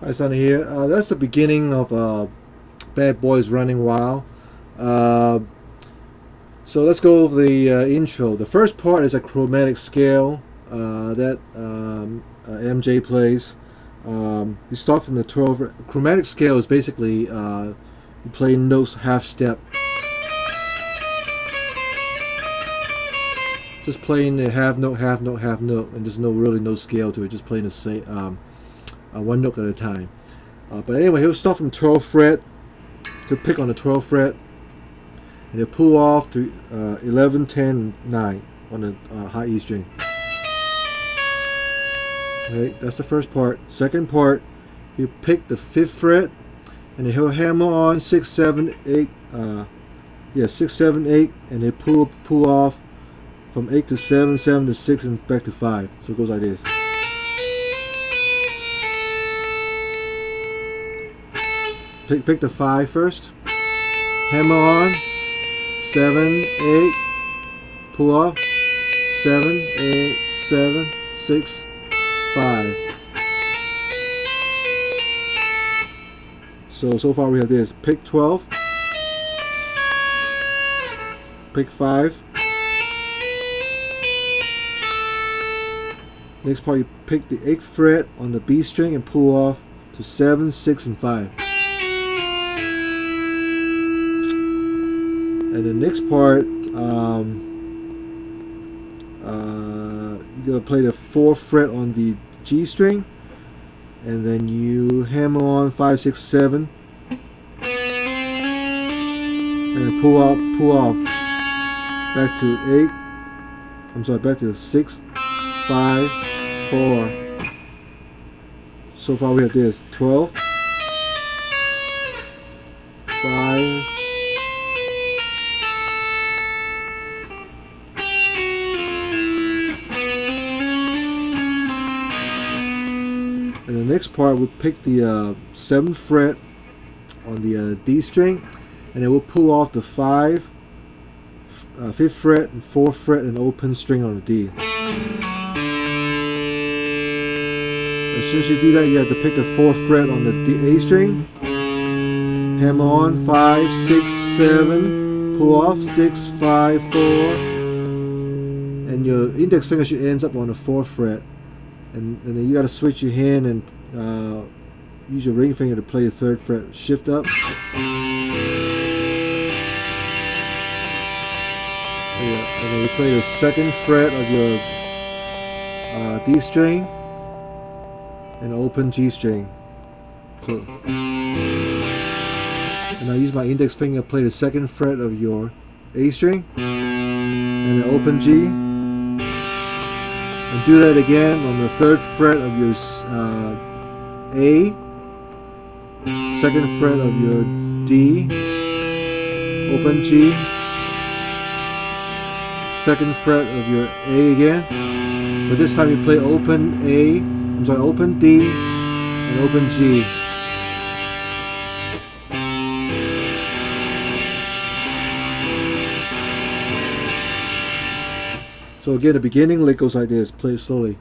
That's on here. That's the beginning of Bad Boys Running Wild. So let's go over the intro. The first part is a chromatic scale that MJ plays. You start from the 12. Chromatic scale is basically you play notes half step. Just playing the half note, half note, half note, and there's really no scale to it. Just playing the same one note at a time. But anyway, he'll start from 12th fret. Could pick on the 12th fret, and he'll pull off to 11, 10, 9 on the high E string. Okay, that's the first part. Second part, he'll pick the 5th fret, and then he'll hammer on 6, 7, 8. 6, 7, 8, and they pull off from 8 to 7, 7 to 6, and back to 5. So it goes like this. Pick the 5 first. Hammer on 7, 8, pull off 7, 8, 7, 6, 5. So far we have this. Pick 12. Pick 5. Next part, you pick the 8th fret on the B string and pull off to 7, 6, and 5. And the next part, you're going to play the 4th fret on the G string, and then you hammer on 5, 6, 7, and then pull off back to 8. I'm sorry, back to 6, 5, 4. So far we have this 12, 5, and the next part we'll pick the 7th fret on the D string, and then we'll pull off the 5, 5th fret and 4th fret and open string on the D. As soon as you do that, you have to pick the 4th fret on the A string, hammer on 5, 6, 7, pull off 6, 5, 4, and your index finger should end up on the 4th fret. And then you got to switch your hand and use your ring finger to play the 3rd fret. Shift up. And then you play the 2nd fret of your D string and open G string. So, and I use my index finger to play the 2nd fret of your A string and then open G. And do that again on the 3rd fret of your A, 2nd fret of your D, open G, 2nd fret of your A again, but this time you play open open D and open G. So again, the beginning lick goes like this. Play it slowly.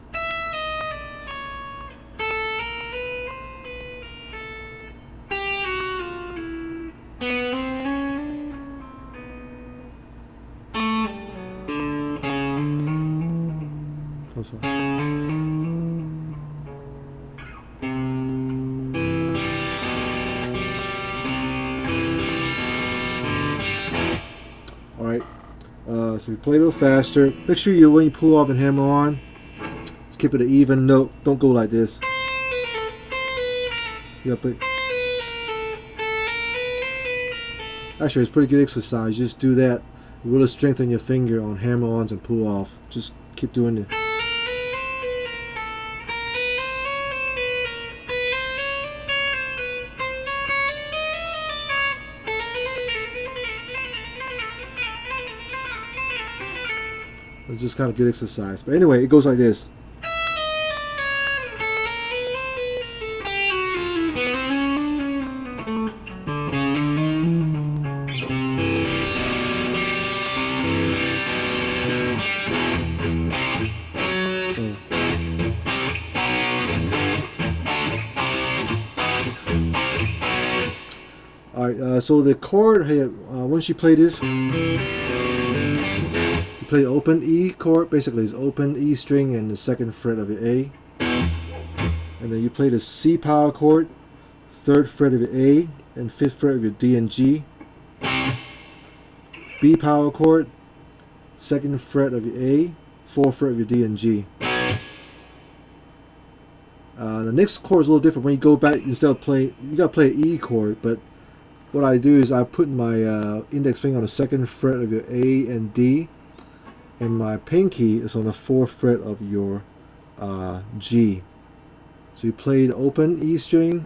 Alright, so you play a little faster. Make sure when you pull off and hammer on, just keep it an even note. Don't go like this. Actually, it's pretty good exercise. Just do that. Really strengthen your finger on hammer-ons and pull-off. Just keep doing it. It's just kind of good exercise. But anyway, it goes like this. Alright, so the chord here, once you play this, you play the open E chord, basically it's open E string and the second fret of your A. And then you play the C power chord, third fret of your A and fifth fret of your D and G. B power chord, second fret of your A, fourth fret of your D and G. The next chord is a little different. When you go back, instead of playing, you gotta play an E chord, but what I do is I put my index finger on the second fret of your A and D, and my pinky is on the fourth fret of your G. So you play the open E string,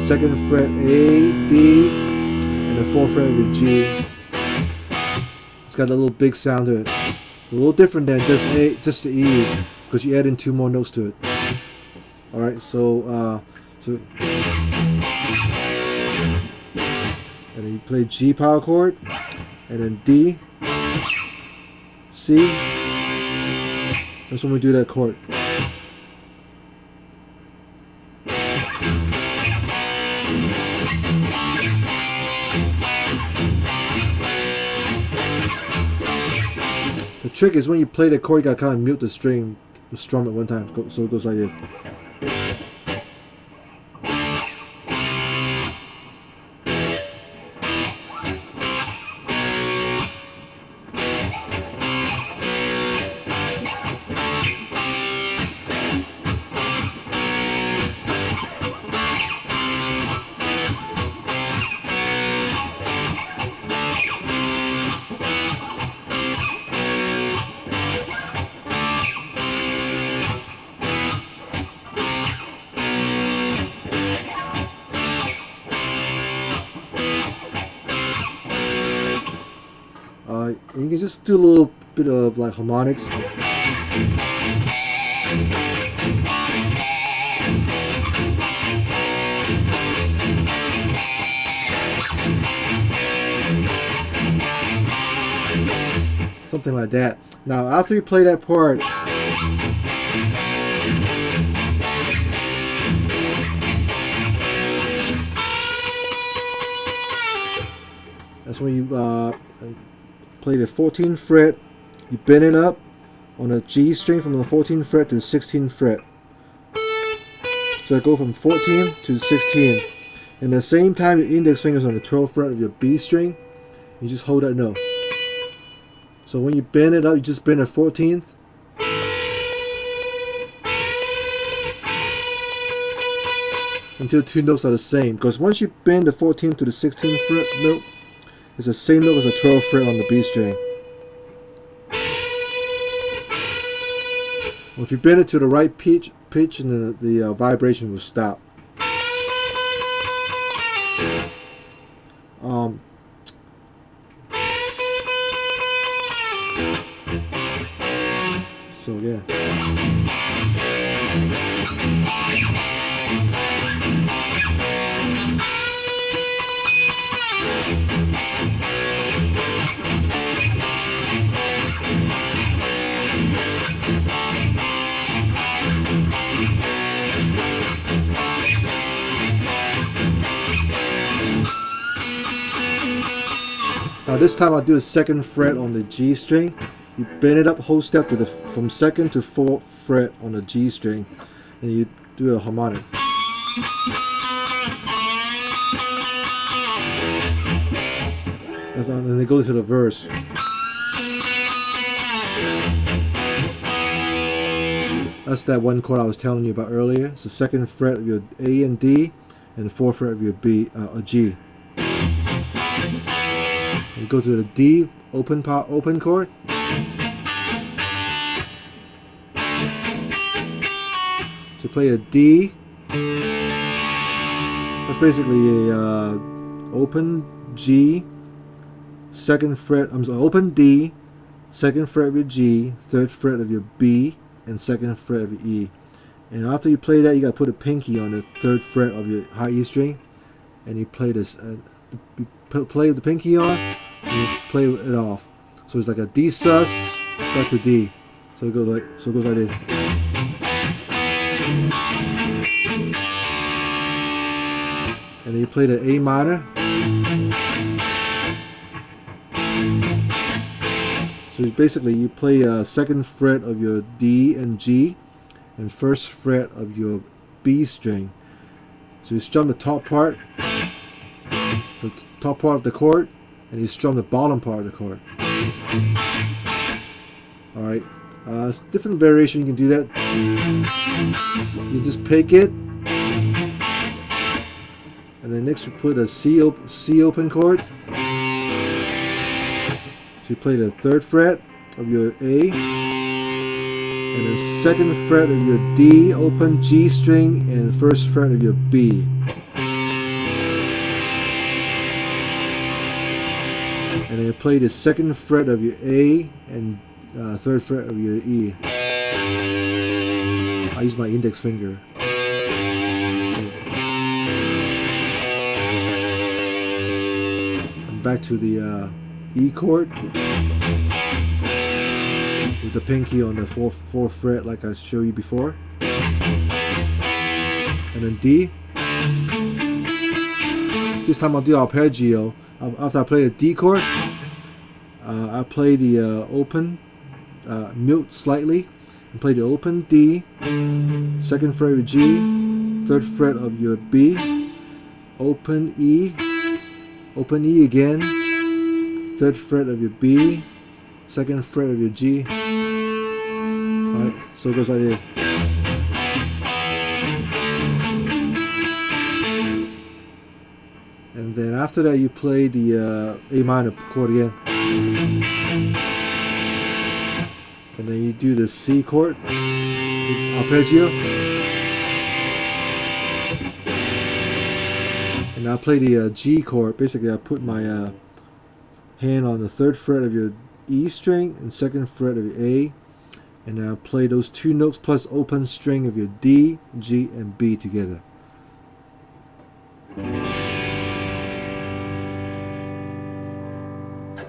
second fret A, D, and the fourth fret of your G. It's got a little big sound to it. It's a little different than just the E, because you add in two more notes to it. All right, so and then you play G power chord, and then D, C. That's when we do that chord. The trick is when you play the chord, you gotta kind of mute the string, the strum at one time, so it goes like this. And you can just do a little bit of like harmonics. Something like that. Now after you play that part, that's when you play the 14th fret, you bend it up on the G string from the 14th fret to the 16th fret. So I go from 14 to 16. And at the same time, your index finger is on the 12th fret of your B string. You just hold that note. So when you bend it up, you just bend the 14th. Until two notes are the same. Because once you bend the 14th to the 16th fret note, it's the same note as the 12th fret on the B string. Well, if you bend it to the right pitch and the vibration will stop. So yeah. Now this time I'll do the second fret on the G string. You bend it up whole step to from second to fourth fret on the G string, and you do a harmonic. And then it goes to the verse. That's that one chord I was telling you about earlier. It's the second fret of your A and D, and the fourth fret of your G. You go to the D open chord. So play a D. That's basically a open G, second fret. Open D, 2nd fret of your G, 3rd fret of your B, and 2nd fret of your E. And after you play that, you gotta put a pinky on the 3rd fret of your high E string, and you play this. You play with the pinky on, and you play it off. So it's like a D sus back to D. So it goes like this. And then you play the A minor. So basically you play 2nd fret of your D and G and 1st fret of your B string. So you strum the top part of the chord, and you strum the bottom part of the chord. Alright, different variation you can do that. You just pick it, and then next you put a C open chord. So you play the 3rd fret of your A, and the 2nd fret of your D open G string, and the 1st fret of your B. And then you play the 2nd fret of your A and 3rd fret of your E. I use my index finger. And back to the E chord with the pinky on the 4th fret, like I showed you before. And then D. This time I'll do arpeggio. After I play the D chord, I play the open, mute slightly, and play the open D, 2nd fret of your G, 3rd fret of your B, open E again, 3rd fret of your B, 2nd fret of your G. Alright, so it goes like this. And then after that you play the A minor chord again. And then you do the C chord, arpeggio. And I play the G chord. Basically I put my hand on the 3rd fret of your E string and 2nd fret of your A. And then I play those 2 notes plus open string of your D, G, and B together.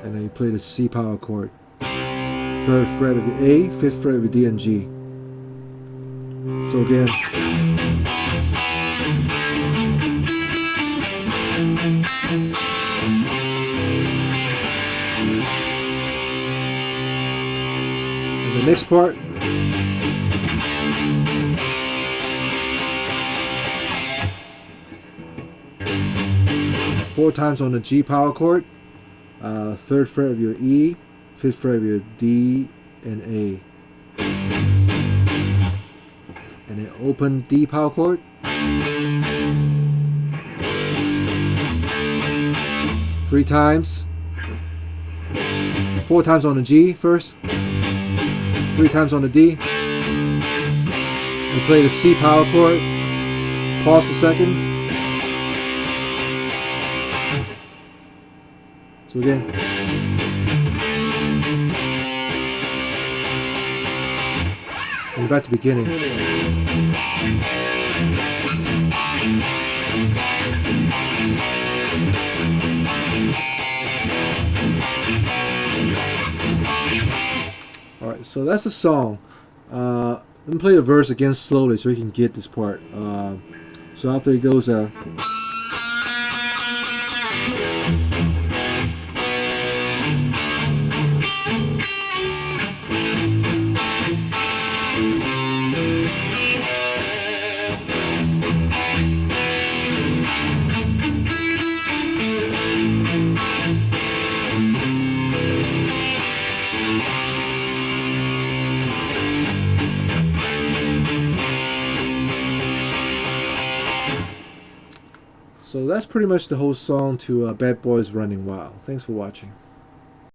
And then you play the C power chord. 3rd fret of your A, 5th fret of your D and G. So again. And the next part. Four times on the G power chord. 3rd fret of your E, 5th fret of your D and A. And then open D power chord. 3 times. 4 times on the G first. 3 times on the D. You play the C power chord. Pause for a second. So again. And back to the beginning. Alright, so that's the song. Let me play the verse again slowly so you can get this part. So after it goes So that's pretty much the whole song to Bad Boys Running Wild. Thanks for watching.